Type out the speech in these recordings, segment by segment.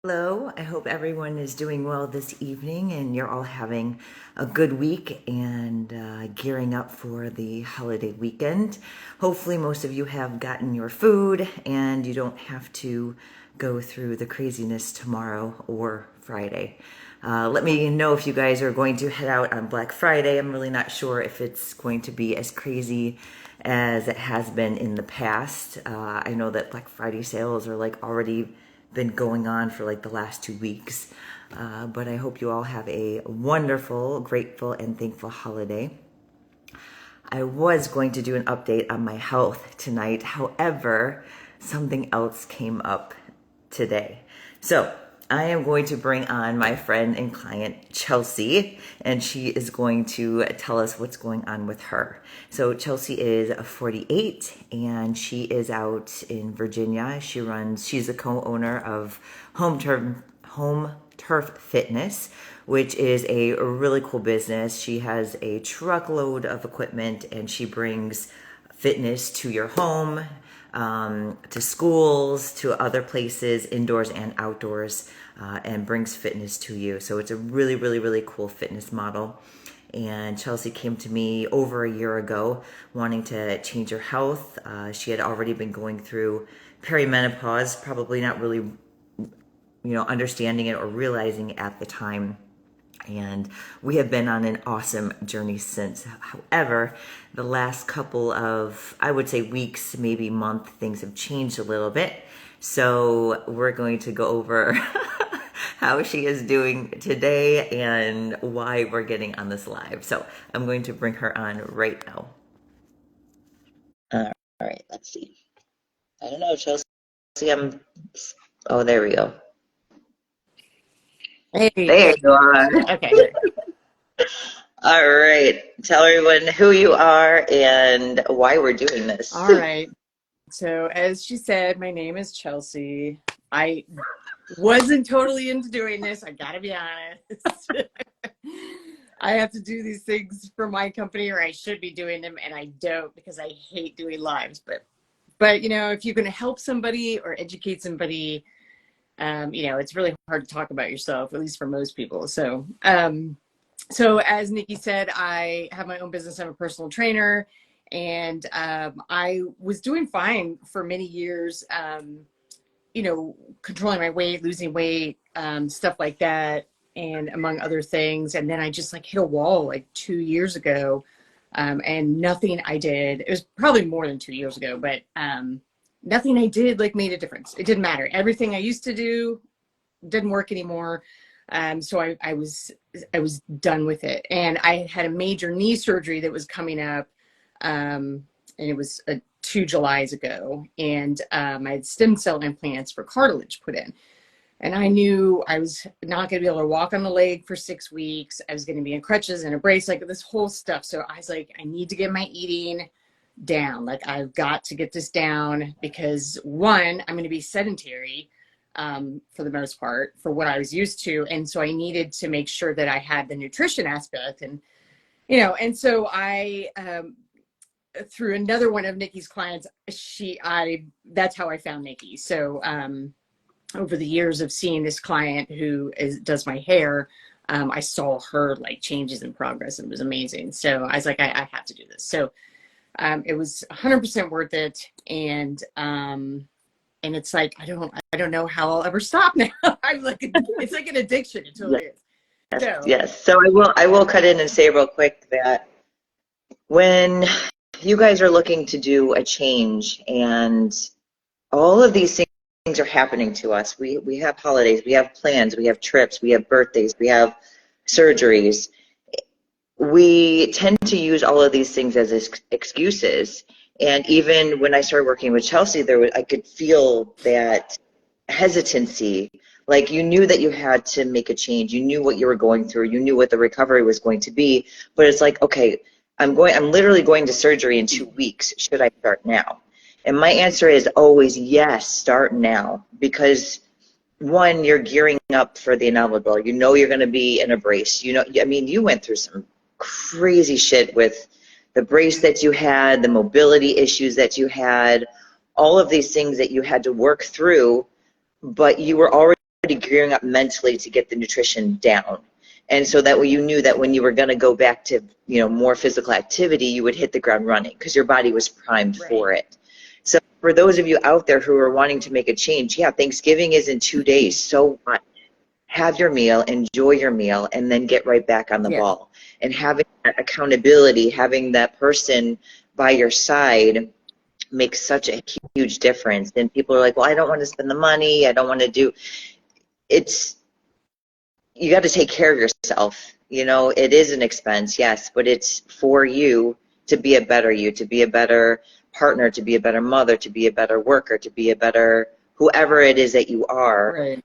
Hello, I hope everyone is doing well this evening and you're all having a good week and gearing up for the holiday weekend. Hopefully most of you have gotten your food and you don't have to go through the craziness tomorrow or Friday. Let me know if you guys are going to head out on Black Friday. I'm really not sure if it's going to be as crazy as it has been in the past. I know that Black Friday sales are like already been going on for like the last 2 weeks. But I hope you all have a wonderful, grateful, and thankful holiday. I was going to do an update on my health tonight. However, something else came up today. So I am going to bring on my friend and client, Chelsea, and she is going to tell us what's going on with her. So Chelsea is 48 and she is out in Virginia. She's a co-owner of Home Turf Fitness, which is a really cool business. She has a truckload of equipment and she brings fitness to your home, to schools, to other places, indoors and outdoors, and brings fitness to you. So it's a really, really, really cool fitness model. And Chelsea came to me over a year ago wanting to change her health. She had already been going through perimenopause, probably not really understanding it or realizing it at the time. And we have been on an awesome journey since. However, the last couple of, I would say weeks, maybe month, things have changed a little bit. So we're going to go over how she is doing today and why we're getting on this live. So I'm going to bring her on right now. All right, let's see. I don't know, Chelsea, oh, there we go. Hey, There you are. okay. All right. Tell everyone who you are and why we're doing this. All right. So, as she said, my name is Chelsea. I wasn't totally into doing this. I gotta be honest. I have to do these things for my company, or I should be doing them, and I don't because I hate doing lives. But if you're going to help somebody or educate somebody, it's really hard to talk about yourself, at least for most people. So as Nikki said, I have my own business. I'm a personal trainer, and I was doing fine for many years, controlling my weight, losing weight, stuff like that, and among other things. And then I just like hit a wall like 2 years ago, and nothing I did, it was probably more than 2 years ago, but nothing I did like made a difference. It didn't matter. Everything I used to do didn't work anymore. So I was done with it. And I had a major knee surgery that was coming up. And it was 2 Julys ago. And I had stem cell implants for cartilage put in. And I knew I was not going to be able to walk on the leg for 6 weeks. I was going to be in crutches and a brace, like this whole stuff. So I was like, I need to get my eating down. Like, I've got to get this down because, one, I'm going to be sedentary for the most part for what I was used to. And so I needed to make sure that I had the nutrition aspect. And so I, through another one of Nikki's clients, that's how I found Nikki. So over the years of seeing this client who does my hair, I saw her like changes in progress, and it was amazing. So I was like, I have to do this. So it was 100% worth it. And it's like, I don't know how I'll ever stop now. It's like an addiction. It totally is. Yes. So I will cut in and say real quick that when you guys are looking to do a change and all of these things are happening to us, we have holidays, we have plans, we have trips, we have birthdays, we have surgeries. We tend to use all of these things as excuses. And even when I started working with Chelsea, I could feel that hesitancy. Like, you knew that you had to make a change. You knew what you were going through. You knew what the recovery was going to be. But it's like, okay, I'm literally going to surgery in 2 weeks. Should I start now? And my answer is always yes, start now. Because one, you're gearing up for the inevitable. You know you're going to be in a brace. You went through some crazy shit with the brace that you had, the mobility issues that you had, all of these things that you had to work through, but you were already gearing up mentally to get the nutrition down. And so that way you knew that when you were going to go back to, more physical activity, you would hit the ground running because your body was primed for it. So for those of you out there who are wanting to make a change, yeah, Thanksgiving is in 2 days. So what? Have your meal, enjoy your meal, and then get right back on the ball. And having that accountability, having that person by your side makes such a huge difference. And people are like, well, I don't want to spend the money. I don't want to do it's. You got to take care of yourself. It is an expense, yes, but it's for you to be a better you, to be a better partner, to be a better mother, to be a better worker, to be a better whoever it is that you are.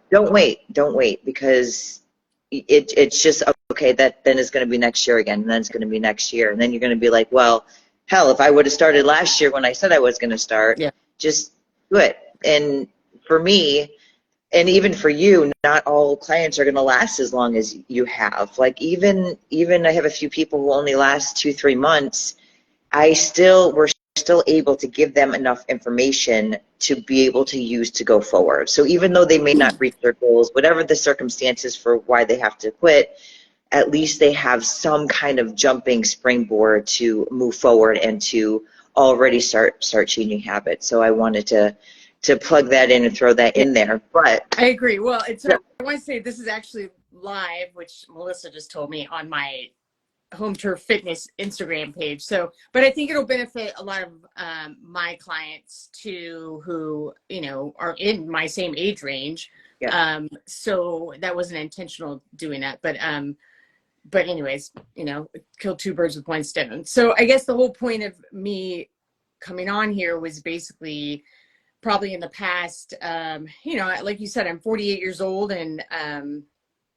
Don't wait, because it's just okay. That then is going to be next year again, and then it's going to be next year, and then you're going to be like, well, hell, if I would have started last year when I said I was going to start, just do it. And for me, and even for you, not all clients are going to last as long as you have. Like even I have a few people who only last 2-3 months. We're still able to give them enough information to be able to use to go forward. So even though they may not reach their goals, whatever the circumstances for why they have to quit, at least they have some kind of jumping springboard to move forward and to already start changing habits. So I wanted to plug that in and throw that in there. But I agree. Well, I want to say this is actually live, which Melissa just told me on my Home Turf Fitness Instagram page. So, but I think it'll benefit a lot of my clients too, who, are in my same age range. So that wasn't intentional doing that, but anyways, kill two birds with one stone. So I guess the whole point of me coming on here was basically probably in the past, like you said, I'm 48 years old, and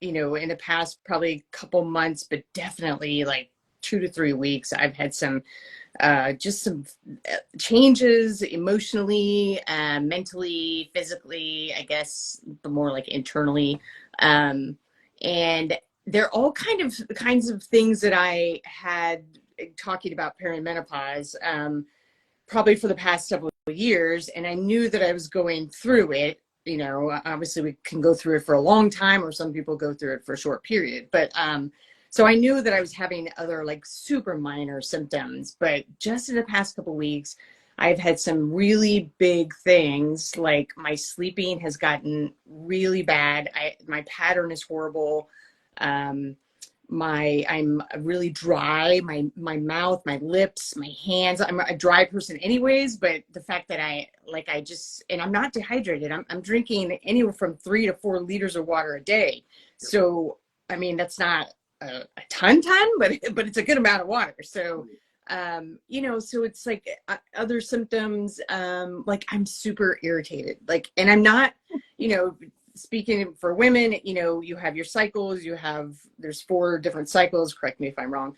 in the past probably a couple months, but definitely like 2 to 3 weeks, I've had some just some changes emotionally, mentally, physically, I guess, but more like internally. And they're all kinds of things that I had talking about perimenopause, probably for the past several years. And I knew that I was going through it. Obviously we can go through it for a long time, or some people go through it for a short period. But so I knew that I was having other like super minor symptoms, but just in the past couple weeks, I've had some really big things. Like my sleeping has gotten really bad. My pattern is horrible. I'm really dry. My mouth, my lips, my hands. I'm a dry person anyways, but the fact that and I'm not dehydrated. I'm drinking anywhere from 3 to 4 liters of water a day. So I mean, that's not a ton, but it's a good amount of water. So so it's like other symptoms, like I'm super irritated, and I'm not, speaking for women, you have your cycles, there's 4 different cycles, correct me if I'm wrong,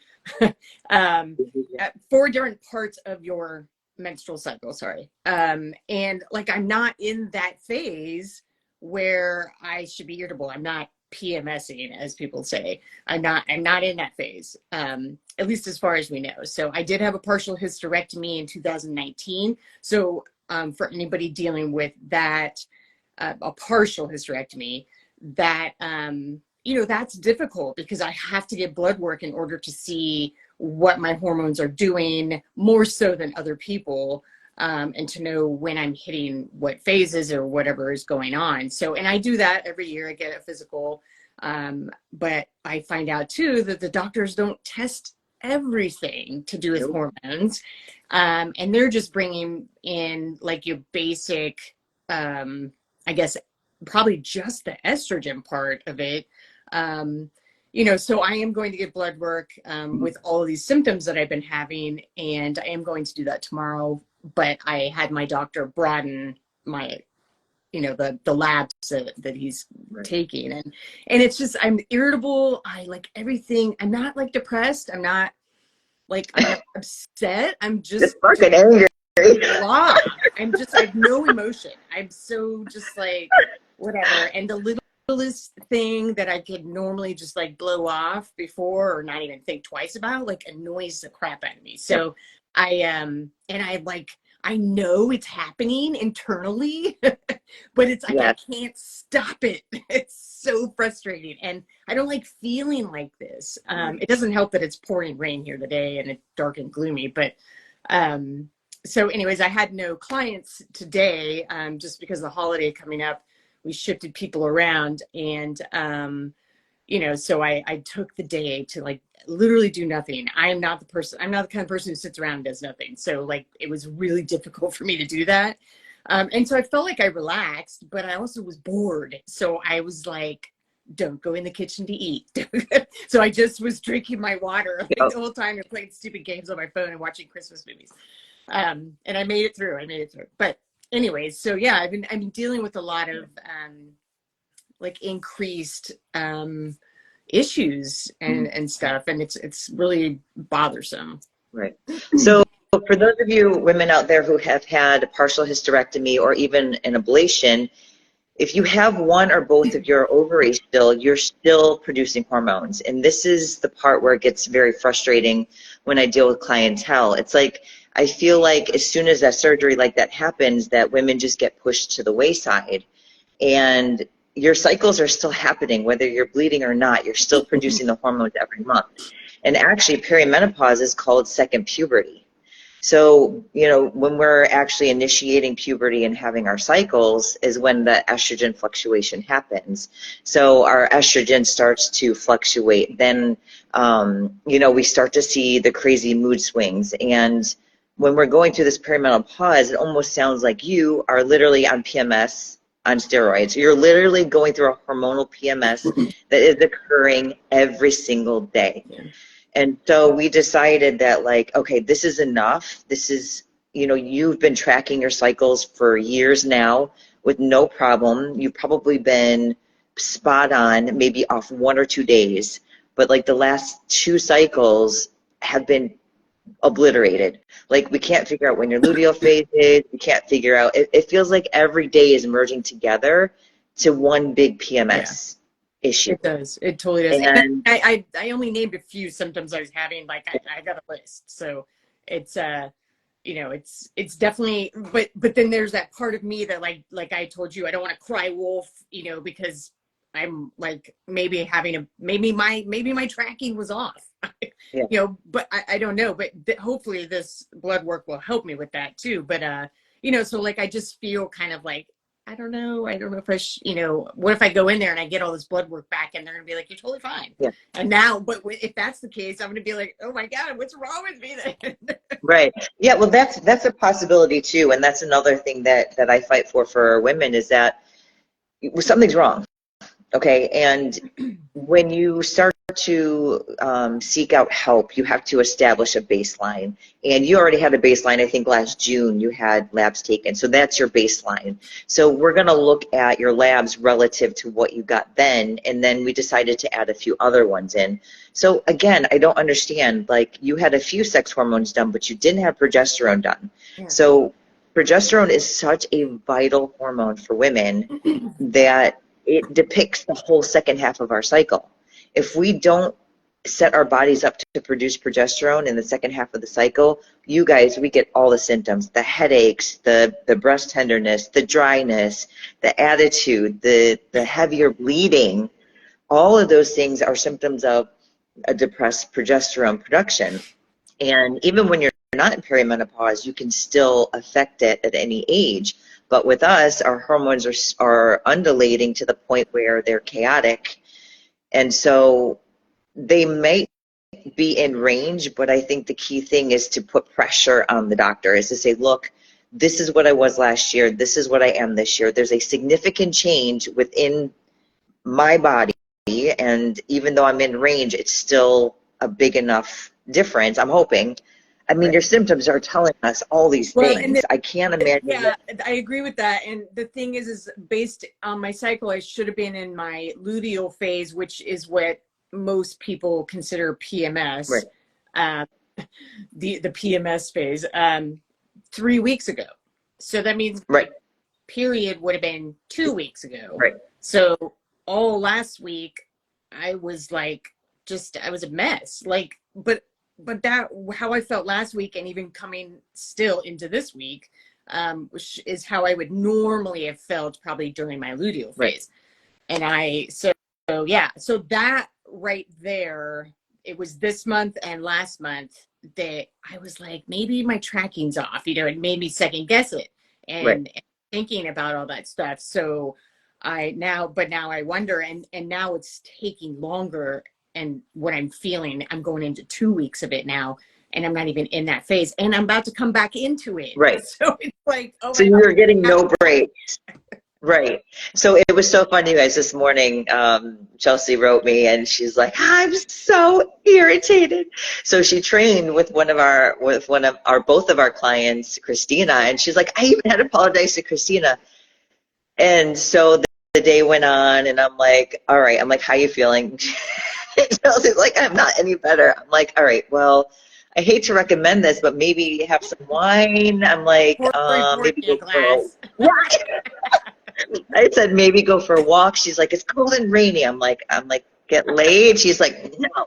4 different parts of your menstrual cycle, sorry. And like, I'm not in that phase where I should be irritable. I'm not PMSing, as people say. I'm not in that phase, at least as far as we know. So I did have a partial hysterectomy in 2019. So for anybody dealing with that, a partial hysterectomy, that that's difficult, because I have to get blood work in order to see what my hormones are doing, more so than other people, and to know when I'm hitting what phases or whatever is going on. So, and I do that every year. I get a physical, but I find out too that the doctors don't test everything to do with hormones, and they're just bringing in like your basic, I guess, probably just the estrogen part of it. So I am going to get blood work with all of these symptoms that I've been having, and I am going to do that tomorrow. But I had my doctor broaden my, the labs that he's taking, and it's just, I'm irritable. I like everything. I'm not like depressed. I'm not upset. I'm just fucking angry. Blah. I have no emotion. I'm so just like, whatever. And the littlest thing that I could normally just like blow off before, or not even think twice about, like, annoys the crap out of me. So and I know it's happening internally, but it's like I Yeah. can't stop it. It's so frustrating, and I don't like feeling like this. It doesn't help that it's pouring rain here today and it's dark and gloomy. But um, so, anyways, I had no clients today just because of the holiday coming up. We shifted people around, and so I took the day to like literally do nothing. I'm not the person, I'm not the kind of person who sits around and does nothing. So like it was really difficult for me to do that. And so I felt like I relaxed, but I also was bored. So I was like, don't go in the kitchen to eat. So I just was drinking my water like Yep. the whole time and playing stupid games on my phone and watching Christmas movies. And I made it through. But anyways, so yeah, I've been dealing with a lot of like increased issues and stuff, and it's really bothersome. Right. So for those of you women out there who have had a partial hysterectomy or even an ablation, if you have one or both of your ovaries still, you're still producing hormones. And this is the part where it gets very frustrating when I deal with clientele. It's like, I feel like as soon as that surgery like that happens, that women just get pushed to the wayside. And your cycles are still happening, whether you're bleeding or not. You're still producing the hormones every month. And actually, perimenopause is called second puberty. So, when we're actually initiating puberty and having our cycles is when the estrogen fluctuation happens. So our estrogen starts to fluctuate. Then, we start to see the crazy mood swings. And when we're going through this perimenopause, it almost sounds like you are literally on PMS on steroids. You're literally going through a hormonal PMS that is occurring every single day. Yeah. And so we decided that, like, okay, this is enough. This is, you've been tracking your cycles for years now with no problem. You've probably been spot on, maybe off 1 or 2 days. But like the last 2 cycles have been obliterated. Like we can't figure out when your luteal phase is. We can't figure out. It feels like every day is merging together to one big Yeah, PMS issue. it does. It totally does. And And I only named a few symptoms I was having. Like I got a list. So it's it's definitely, but then there's that part of me that like I told you, I don't want to cry wolf, because I'm like maybe my tracking was off. yeah. But I don't know, but hopefully this blood work will help me with that too. But so like I just feel kind of like I don't know if what if I go in there and I get all this blood work back and they're gonna be like, you're totally fine. Yeah. And now, but if that's the case, I'm gonna be like, oh my God, what's wrong with me then? Right. Yeah, well that's a possibility too, and that's another thing that I fight for women is that something's wrong. Okay, and when you start to seek out help, you have to establish a baseline. And you already had a baseline. I think last June you had labs taken. So that's your baseline. So we're going to look at your labs relative to what you got then. And then we decided to add a few other ones in. So again, I don't understand. Like you had a few sex hormones done, but you didn't have progesterone done. Yeah. So progesterone is such a vital hormone for women that it depicts the whole second half of our cycle. If we don't set our bodies up to produce progesterone in the second half of the cycle, you guys, we get all the symptoms, the headaches, the breast tenderness, the dryness, the attitude, the heavier bleeding. All of those things are symptoms of a depressed progesterone production. And even when you're not in perimenopause, you can still affect it at any age. But with us, our hormones are undulating to the point where they're chaotic. And so they may be in range, but I think the key thing is to put pressure on the doctor, is to say, look, this is what I was last year. This is what I am this year. There's a significant change within my body. And even though I'm in range, it's still a big enough difference, I'm hoping. I mean, Right. your symptoms are telling us all these Well, and things. I can't imagine yeah, I agree with that. And the thing is based on my cycle, I should have been in my luteal phase, which is what most people consider PMS, right. uh, the PMS phase, 3 weeks ago. So that means Right. period would have been 2 weeks ago. Right. So all last week, I was like, I was a mess. Like, but but that how I felt last week, and even coming still into this week, which is how I would normally have felt probably during my luteal phase. And so that right there, it was this month and last month that I was like, maybe my tracking's off, it made me second guess it and thinking about all that stuff. So now I wonder, and now it's taking longer. And what I'm feeling, I'm going into 2 weeks of it now, and I'm not even in that phase, and I'm about to come back into it. Right. So it's like, oh so my God. you're getting no breaks. Right. So it was so funny, you guys, this morning, Chelsea wrote me and she's like, I'm so irritated. So she trained with both of our clients, Christina, and she's like, I even had to apologize to Christina. And so the day went on and I'm like, all right, I'm like, how you feeling? Chelsea's like, I'm not any better. I'm like, all right, well, I hate to recommend this, but maybe have some wine. I'm like, maybe go for a walk. I said, maybe go for a walk. She's like, it's cold and rainy. I'm like, get laid. She's like, no,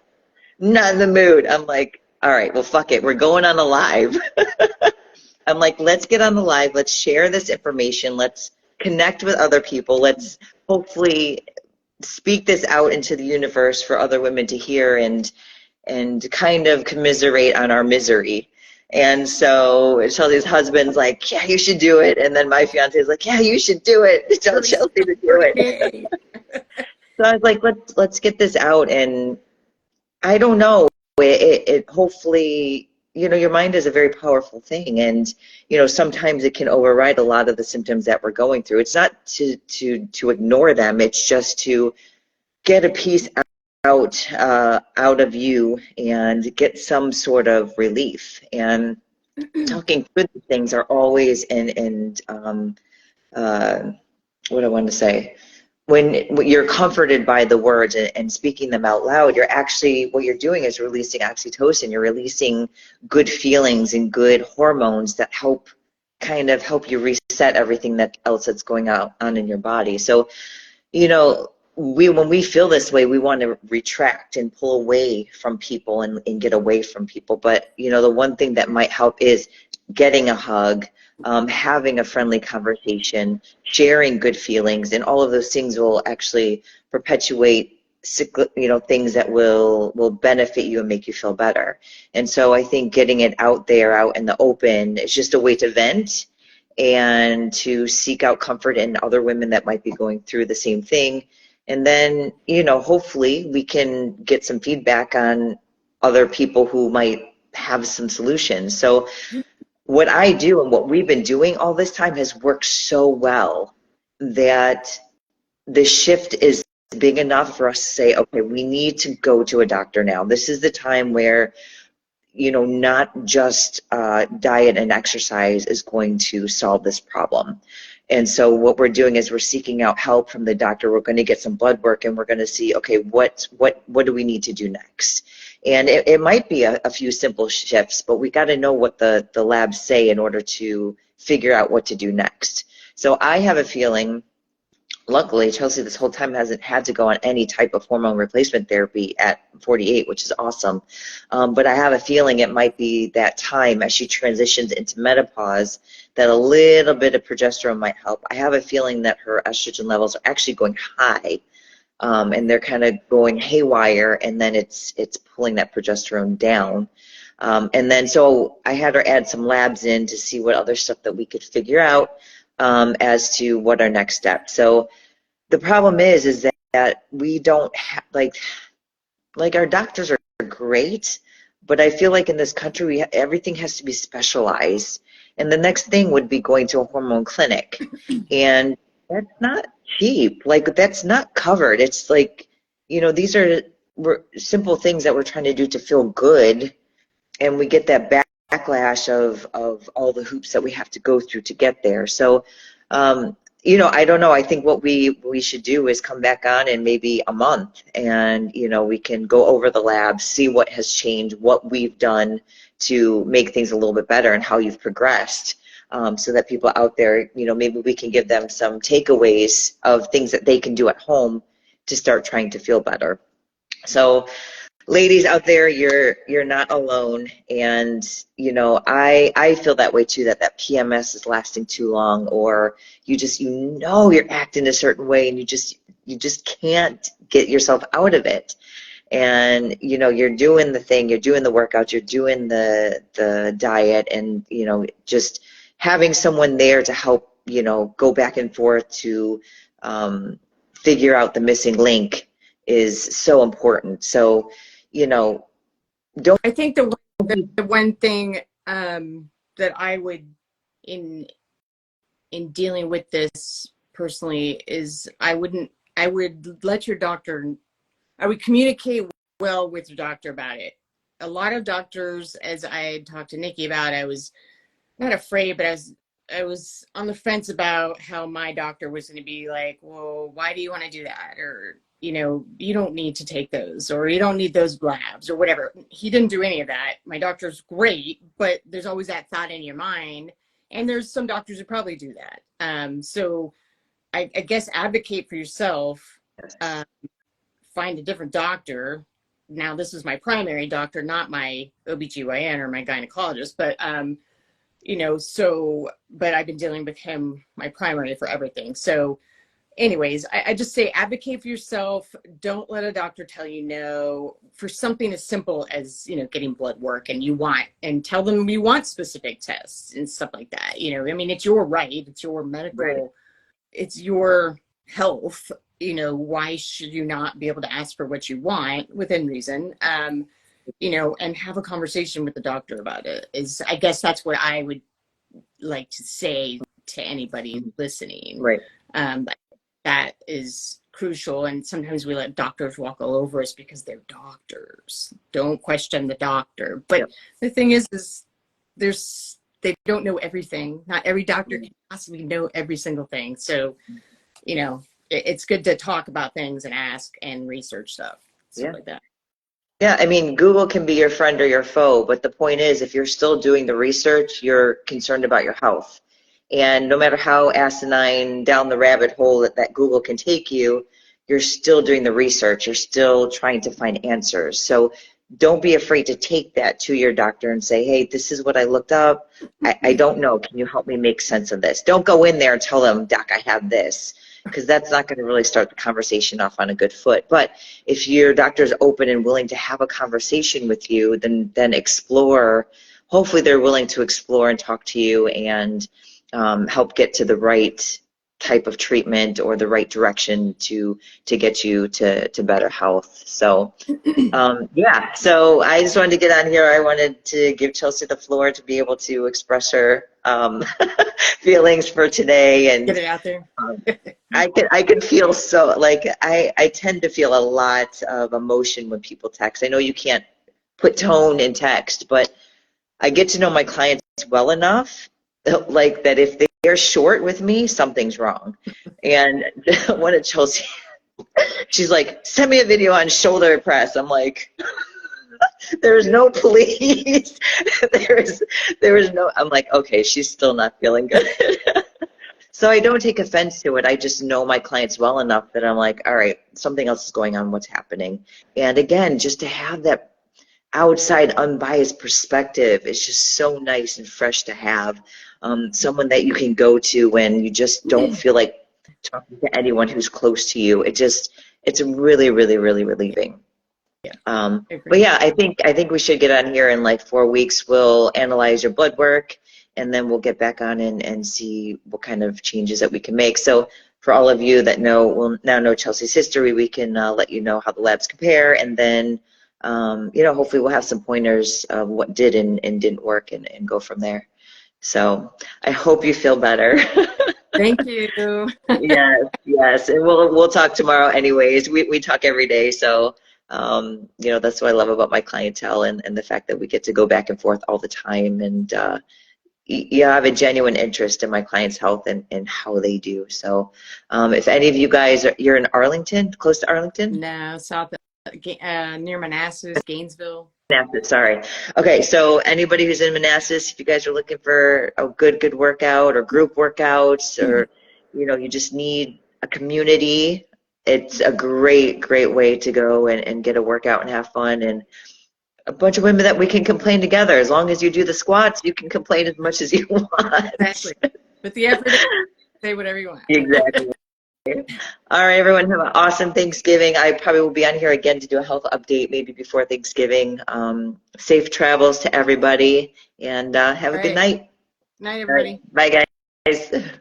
not in the mood. I'm like, all right, well, fuck it. We're going on a live. I'm like, let's get on the live. Let's share this information. Let's connect with other people. Let's hopefully speak this out into the universe for other women to hear and kind of commiserate on our misery. And so Chelsea's husband's like, yeah, you should do it. And then my fiance is like, yeah, you should do it. Tell Chelsea to do it. So I was like, let's get this out. And I don't know, it hopefully, your mind is a very powerful thing. And, sometimes it can override a lot of the symptoms that we're going through. It's not to ignore them. It's just to get a piece out of you and get some sort of relief. And talking through these things are always what I want to say, when you're comforted by the words and speaking them out loud, what you're doing is releasing oxytocin. You're releasing good feelings and good hormones that help you reset everything else that's going on in your body. So, when we feel this way, we want to retract and pull away from people and get away from people. But, the one thing that might help is getting a hug, having a friendly conversation, sharing good feelings, and all of those things will actually perpetuate, things that will benefit you and make you feel better. And so I think getting it out there, out in the open, is just a way to vent and to seek out comfort in other women that might be going through the same thing. And then, hopefully we can get some feedback on other people who might have some solutions. So what I do and what we've been doing all this time has worked so well that the shift is big enough for us to say, okay, we need to go to a doctor now. This is the time where, not just diet and exercise is going to solve this problem. And so what we're doing is we're seeking out help from the doctor. We're going to get some blood work and we're going to see, okay, what do we need to do next? And it might be a few simple shifts, but we got to know what the labs say in order to figure out what to do next. So I have a feeling, luckily, Chelsea this whole time hasn't had to go on any type of hormone replacement therapy at 48, which is awesome. But I have a feeling it might be that time as she transitions into menopause that a little bit of progesterone might help. I have a feeling that her estrogen levels are actually going high, and they're kind of going haywire, and then it's pulling that progesterone down. And then so I had her add some labs in to see what other stuff that we could figure out as to what our next step. So the problem is that we don't have, like our doctors are great, but I feel like in this country everything has to be specialized. And the next thing would be going to a hormone clinic. And that's not cheap. Like, that's not covered. It's like, these are simple things that we're trying to do to feel good. And we get that backlash of all the hoops that we have to go through to get there. So, I don't know. I think what we should do is come back on in maybe a month and, we can go over the labs, see what has changed, what we've done to make things a little bit better and how you've progressed, so that people out there, maybe we can give them some takeaways of things that they can do at home to start trying to feel better. So ladies out there, you're not alone. And I feel that way too, that PMS is lasting too long, or you're acting a certain way and you just can't get yourself out of it. And you're doing the thing, you're doing the workouts, you're doing the diet, and just having someone there to help go back and forth to figure out the missing link is so important. So don't I think the one thing that I would in dealing with this personally is I would let your doctor, I would communicate well with your doctor about it. A lot of doctors, as I talked to Nikki about, I was not afraid, but I was on the fence about how my doctor was going to be like, well, why do you want to do that? Or, you don't need to take those, or you don't need those labs or whatever. He didn't do any of that. My doctor's great, but there's always that thought in your mind. And there's some doctors who probably do that. So I guess advocate for yourself, find a different doctor. Now, this is my primary doctor, not my OBGYN or my gynecologist, but but I've been dealing with him, my primary, for everything. So anyways, I just say advocate for yourself. Don't let a doctor tell you no for something as simple as, getting blood work, and tell them you want specific tests and stuff like that. It's your right. It's your medical, Right. It's your health. Why should you not be able to ask for what you want within reason? And have a conversation with the doctor about it. I guess that's what I would like to say to anybody listening. Right. That is crucial. And sometimes we let doctors walk all over us because they're doctors. Don't question the doctor. But Yep. the thing is they don't know everything. Not every doctor can possibly know every single thing. So, it's good to talk about things and ask and research stuff like that. Yeah, Google can be your friend or your foe, but the point is, if you're still doing the research, you're concerned about your health. And no matter how asinine down the rabbit hole that Google can take you, you're still doing the research. You're still trying to find answers. So don't be afraid to take that to your doctor and say, hey, this is what I looked up. I don't know. Can you help me make sense of this? Don't go in there and tell them, doc, I have this, because that's not going to really start the conversation off on a good foot. But if your doctor is open and willing to have a conversation with you, then explore. Hopefully they're willing to explore and talk to you and help get to the right type of treatment or the right direction to get you to better health. So so I just wanted to get on here. I wanted to give Chelsea the floor to be able to express her feelings for today, and Get it out there. I could feel so, like, I tend to feel a lot of emotion when people text. I know you can't put tone in text, but I get to know my clients well enough, like, that if they're short with me, something's wrong. And one of Chelsea, she's like, send me a video on shoulder press. I'm like, there's no please. there is no, I'm like, okay, she's still not feeling good. So I don't take offense to it. I just know my clients well enough that I'm like, all right, something else is going on. What's happening? And again, just to have that outside unbiased perspective is just so nice and fresh to have. Someone that you can go to when you just don't feel like talking to anyone who's close to you. It's really, really, really relieving. But yeah, I think we should get on here in like 4 weeks. We'll analyze your blood work, and then we'll get back on and see what kind of changes that we can make. So for all of you that will now know Chelsea's history, we can let you know how the labs compare, and then hopefully we'll have some pointers of what did and didn't work, and go from there. So I hope you feel better. Thank you. Yes, and we'll talk tomorrow anyways. We talk every day, so that's what I love about my clientele, and the fact that we get to go back and forth all the time, and you have a genuine interest in my clients' health and how they do. So if any of you guys you're in Arlington, close to Arlington? No, near Manassas, Gainesville. Manassas, sorry. Okay, so anybody who's in Manassas, if you guys are looking for a good workout or group workouts, or you just need a community, it's a great way to go and get a workout and have fun. And a bunch of women that we can complain together. As long as you do the squats, you can complain as much as you want. Exactly. Put the effort in, say whatever you want. Exactly. All right, everyone, have an awesome Thanksgiving. I probably will be on here again to do a health update maybe before Thanksgiving. Safe travels to everybody, and have a good Right. night. Night, All right. everybody. Bye, guys.